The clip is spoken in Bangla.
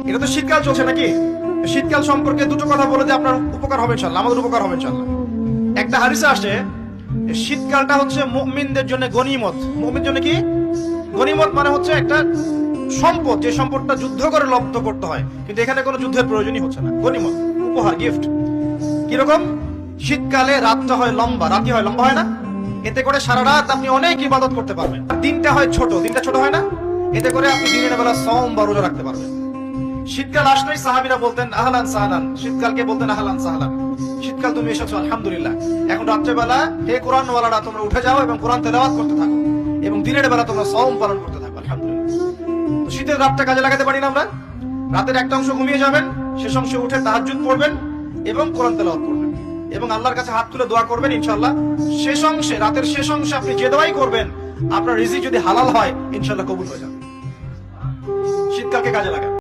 এটা তো শীতকাল চলছে নাকি? শীতকাল সম্পর্কে দুটো কথা বলে যে আপনার উপকার হবে ইনশাআল্লাহ, আমাদের উপকার হবে ইনশাআল্লাহ। একটা হাদিসে আসে শীতকালটা হচ্ছে মুমিনদের জন্য গনিমত। মুমিনদের জন্য কি গনিমত? মানে হচ্ছে একটা সম্পদ, যে সম্পদটা যুদ্ধ করে লব্ধ করতে হয়, কিন্তু এখানে কোনো যুদ্ধের প্রয়োজনই হচ্ছে না। গনিমত, উপহার, গিফট। কিরকম? শীতকালে রাতটা হয় লম্বা, রাতি হয় লম্বা, হয় না? এতে করে সারা রাত আপনি অনেক ইবাদত করতে পারবেন। দিনটা হয় ছোট, দিনটা ছোট হয় না? এতে করে আপনি দিনের বেলা সওম বা রোজা রাখতে পারবেন। শীতকাল আসলেই সাহাবীরা বলতেন আহলান সাহলান, শীতকালকে বলতেন আহলান সাহলান, শীতকাল তুমি এসেছো আলহামদুলিল্লাহ। এখন রাত্রেবেলা হে কোরআনওয়ালারা তোমরা উঠে যাও এবং কোরআন তেলাওয়াত করতে থাকো, এবং দিনের বেলা তোমরা সওম পালন করতে থাকো আলহামদুলিল্লাহ। তো শীতের রাতটা কাজে লাগাতে পারি না আমরা? রাতের একটা অংশ ঘুমিয়ে যাবেন, শেষ অংশে উঠে তাহাজ্জুদ পড়বেন এবং কোরআন তেলাওয়াত করবেন এবং আল্লাহর কাছে হাত তুলে দোয়া করবেন। ইনশাআল্লাহ শেষ অংশে, রাতের শেষ অংশে আপনি যে দোয়াই করবেন, আপনার রিজিক যদি হালাল হয় ইনশাআল্লাহ কবুল হয়ে যাবে। শীতকালকে কাজে লাগান।